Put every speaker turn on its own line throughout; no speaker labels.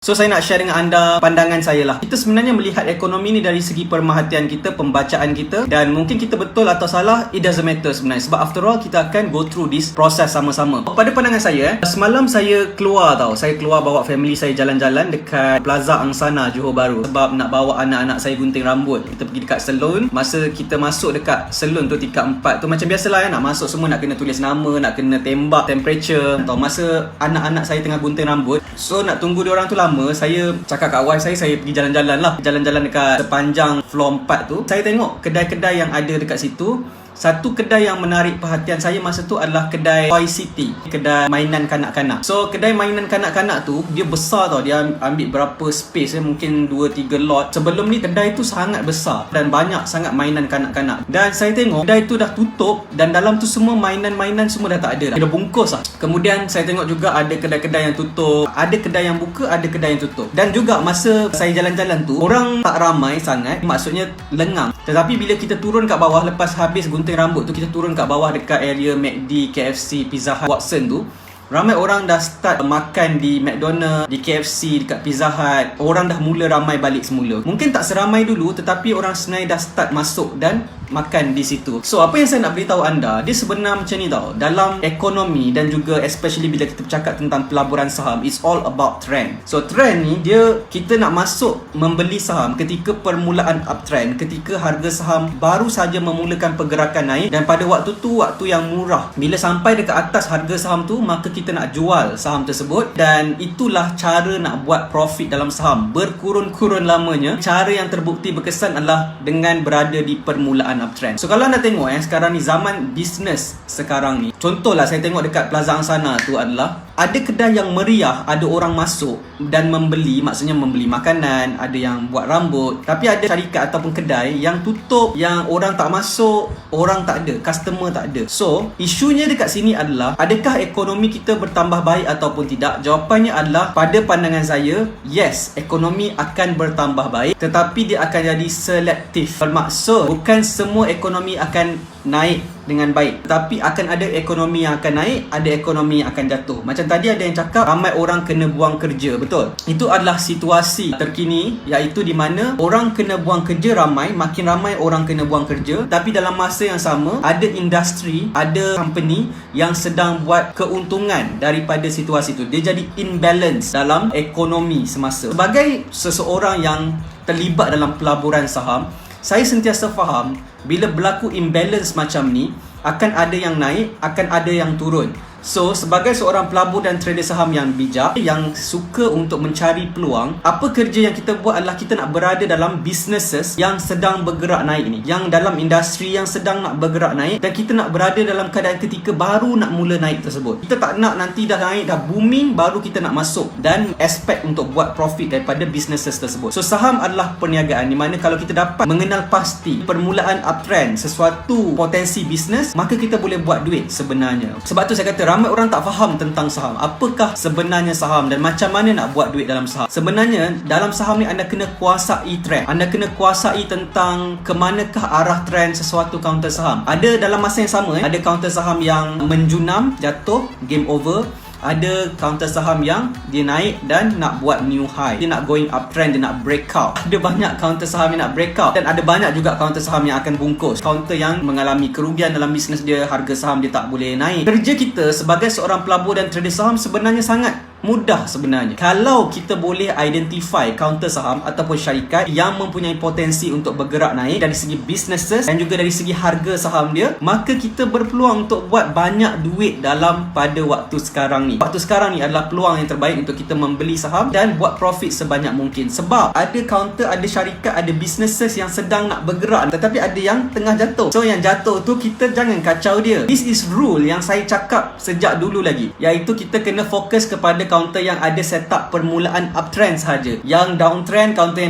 So saya nak share dengan anda pandangan saya lah. Kita sebenarnya melihat ekonomi ni dari segi pemerhatian kita, pembacaan kita, dan mungkin kita betul atau salah, it doesn't matter sebenarnya. Sebab after all kita akan go through this process sama-sama. Pada pandangan saya, semalam saya keluar Saya keluar bawa family saya jalan-jalan dekat Plaza Angsana, Johor Bahru. Sebab nak bawa anak-anak saya gunting rambut. Kita pergi dekat salon. Masa kita masuk dekat salon tu tingkat 4 tu, macam biasalah nak masuk semua nak kena tulis nama, nak kena tembak temperature. Atau masa anak-anak saya tengah gunting rambut, so nak tunggu dia orang tu lama, saya cakap kat wife saya pergi jalan-jalan lah. Jalan-jalan dekat sepanjang floor 4 tu. Saya tengok kedai-kedai yang ada dekat situ. Satu kedai yang menarik perhatian saya masa tu adalah kedai Toy City, kedai mainan kanak-kanak. So kedai mainan kanak-kanak tu dia besar dia ambil berapa space mungkin 2-3 lot. Sebelum ni kedai tu sangat besar dan banyak sangat mainan kanak-kanak. Dan saya tengok kedai tu dah tutup dan dalam tu semua mainan-mainan semua dah tak ada. Dia dah bungkus lah. Kemudian saya tengok juga ada kedai-kedai yang tutup, ada kedai yang buka, ada kedai yang tutup. Dan juga masa saya jalan-jalan tu, orang tak ramai sangat, maksudnya lengang. Tetapi bila kita turun kat bawah lepas habis gunting rambut tu, kita turun kat bawah dekat area McD, KFC, Pizza Hut, Watson tu, ramai orang dah start makan di McDonald, di KFC, dekat Pizza Hut. Orang dah mula ramai balik semula. Mungkin tak seramai dulu, tetapi orang sebenarnya dah start masuk dan makan di situ. So apa yang saya nak beritahu anda, dia sebenarnya macam ni dalam ekonomi dan juga especially bila kita bercakap tentang pelaburan saham, it's all about trend. So trend ni dia, kita nak masuk membeli saham ketika permulaan uptrend, ketika harga saham baru saja memulakan pergerakan naik, dan pada waktu tu waktu yang murah. Bila sampai dekat atas harga saham tu, maka kita nak jual saham tersebut. Dan itulah cara nak buat profit dalam saham berkurun-kurun lamanya. Cara yang terbukti berkesan adalah dengan berada di permulaan uptrend. So kalau anda tengok sekarang ni zaman bisnes sekarang ni, contohlah saya tengok dekat Plaza Angsana tu adalah ada kedai yang meriah, ada orang masuk dan membeli, maksudnya membeli makanan, ada yang buat rambut. Tapi ada syarikat ataupun kedai yang tutup, yang orang tak masuk, orang tak ada, customer tak ada. So isunya dekat sini adalah, adakah ekonomi kita bertambah baik ataupun tidak? Jawapannya adalah, pada pandangan saya, yes, ekonomi akan bertambah baik, tetapi dia akan jadi selektif. Bermaksud bukan semua ekonomi akan naik dengan baik, tapi akan ada ekonomi yang akan naik, ada ekonomi yang akan jatuh. Macam tadi ada yang cakap ramai orang kena buang kerja, betul. Itu adalah situasi terkini, iaitu di mana orang kena buang kerja ramai, makin ramai orang kena buang kerja. Tapi dalam masa yang sama, ada industri, ada company yang sedang buat keuntungan daripada situasi itu. Dia jadi imbalance dalam ekonomi semasa. Sebagai seseorang yang terlibat dalam pelaburan saham, saya sentiasa faham bila berlaku imbalance macam ni, akan ada yang naik, akan ada yang turun. So sebagai seorang pelabur dan trader saham yang bijak, yang suka untuk mencari peluang, apa kerja yang kita buat adalah kita nak berada dalam businesses yang sedang bergerak naik ni, yang dalam industri yang sedang nak bergerak naik, dan kita nak berada dalam keadaan ketika baru nak mula naik tersebut. Kita tak nak nanti dah naik, dah booming, baru kita nak masuk dan expect untuk buat profit daripada businesses tersebut. So saham adalah perniagaan di mana kalau kita dapat mengenal pasti permulaan uptrend sesuatu potensi bisnes, maka kita boleh buat duit sebenarnya. Sebab tu saya kata ramai orang tak faham tentang saham. Apakah sebenarnya saham dan macam mana nak buat duit dalam saham? Sebenarnya dalam saham ni anda kena kuasai trend. Anda kena kuasai tentang ke manakah arah trend sesuatu kaunter saham. Ada dalam masa yang sama ada kaunter saham yang menjunam, jatuh, game over. Ada counter saham yang dia naik dan nak buat new high. Dia nak going uptrend, dia nak breakout. Ada banyak counter saham yang nak breakout, dan ada banyak juga counter saham yang akan bungkus. Counter yang mengalami kerugian dalam bisnes dia, harga saham dia tak boleh naik. Kerja kita sebagai seorang pelabur dan trader saham sebenarnya sangat mudah sebenarnya. Kalau kita boleh identify counter saham ataupun syarikat yang mempunyai potensi untuk bergerak naik dari segi businesses dan juga dari segi harga saham dia, maka kita berpeluang untuk buat banyak duit dalam pada waktu sekarang ni. Waktu sekarang ni adalah peluang yang terbaik untuk kita membeli saham dan buat profit sebanyak mungkin. Sebab ada counter, ada syarikat, ada businesses yang sedang nak bergerak, tetapi ada yang tengah jatuh. So yang jatuh tu kita jangan kacau dia. This is rule yang saya cakap sejak dulu lagi, iaitu kita kena fokus kepada counter yang ada setup permulaan uptrend sahaja. Yang downtrend, counter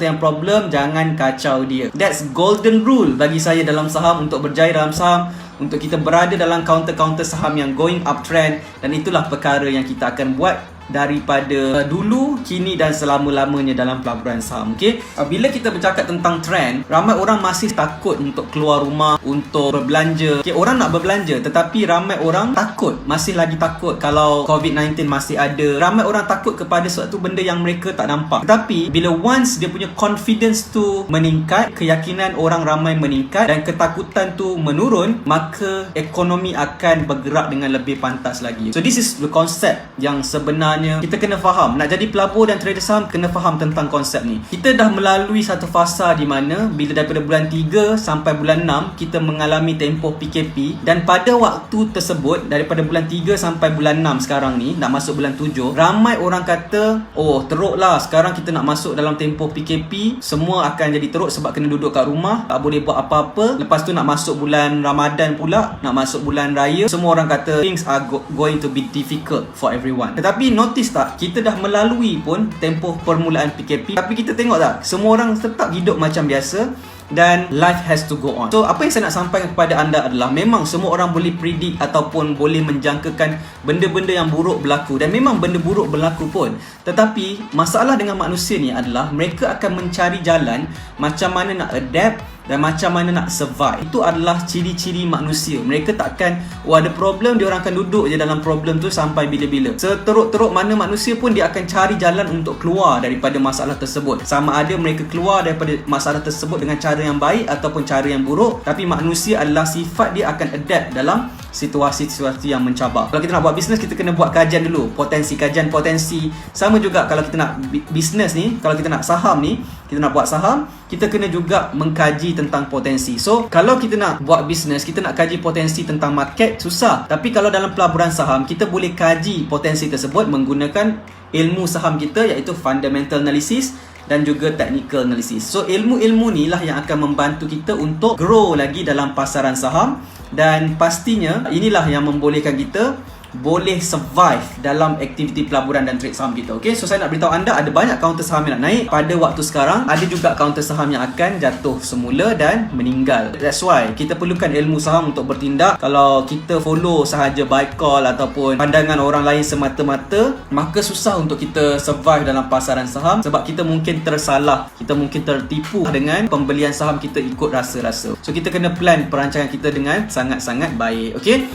yang problem, jangan kacau dia. That's golden rule bagi saya dalam saham, untuk berjaya dalam saham, untuk kita berada dalam counter-counter saham yang going uptrend. Dan itulah perkara yang kita akan buat daripada dulu, kini dan selama-lamanya dalam pelaburan saham. Okay? Bila kita bercakap tentang trend, ramai orang masih takut untuk keluar rumah, untuk berbelanja. Okay, orang nak berbelanja, tetapi ramai orang takut, masih lagi takut kalau COVID-19 masih ada. Ramai orang takut kepada suatu benda yang mereka tak nampak. Tetapi bila once dia punya confidence tu meningkat, keyakinan orang ramai meningkat dan ketakutan tu menurun, maka ekonomi akan bergerak dengan lebih pantas lagi. So this is the concept yang sebenarnya kita kena faham. Nak jadi pelabur dan trader saham, kena faham tentang konsep ni. Kita dah melalui satu fasa di mana bila daripada bulan 3 sampai bulan 6 kita mengalami tempoh PKP, dan pada waktu tersebut daripada bulan 3 sampai bulan 6 sekarang ni nak masuk bulan 7, ramai orang kata, oh teruk lah, sekarang kita nak masuk dalam tempoh PKP, semua akan jadi teruk sebab kena duduk kat rumah, tak boleh buat apa-apa. Lepas tu nak masuk bulan Ramadan pula, nak masuk bulan raya, semua orang kata things are going to be difficult for everyone. Tetapi notice tak, kita dah melalui pun tempoh permulaan PKP, tapi kita tengok tak, semua orang tetap hidup macam biasa dan life has to go on. So apa yang saya nak sampaikan kepada anda adalah, memang semua orang boleh predict ataupun boleh menjangkakan benda-benda yang buruk berlaku, dan memang benda buruk berlaku pun. Tetapi masalah dengan manusia ni adalah mereka akan mencari jalan macam mana nak adapt dan macam mana nak survive. Itu adalah ciri-ciri manusia. Mereka takkan, ada problem, dia orang akan duduk je dalam problem tu sampai bila-bila. Seteruk-teruk mana manusia pun, dia akan cari jalan untuk keluar daripada masalah tersebut. Sama ada mereka keluar daripada masalah tersebut dengan cara yang baik ataupun cara yang buruk. Tapi manusia adalah sifat dia akan adapt dalam situasi-situasi yang mencabar. Kalau kita nak buat bisnes, kita kena buat kajian dulu, kajian potensi. Sama juga kalau kita nak bisnes ni, kalau kita nak saham ni, kita nak buat saham, kita kena juga mengkaji tentang potensi. So kalau kita nak buat bisnes, kita nak kaji potensi tentang market, susah. Tapi kalau dalam pelaburan saham, kita boleh kaji potensi tersebut menggunakan ilmu saham kita, iaitu fundamental analysis dan juga technical analysis. So ilmu-ilmu ni lah yang akan membantu kita untuk grow lagi dalam pasaran saham, dan pastinya inilah yang membolehkan kita boleh survive dalam aktiviti pelaburan dan trade saham kita. Okay, so saya nak beritahu anda, ada banyak kaunter saham yang nak naik pada waktu sekarang. Ada juga kaunter saham yang akan jatuh semula dan meninggal. That's why kita perlukan ilmu saham untuk bertindak. Kalau kita follow sahaja buy call ataupun pandangan orang lain semata-mata, maka susah untuk kita survive dalam pasaran saham, sebab kita mungkin tersalah, kita mungkin tertipu dengan pembelian saham kita ikut rasa-rasa. So kita kena plan perancangan kita dengan sangat-sangat baik. Okay.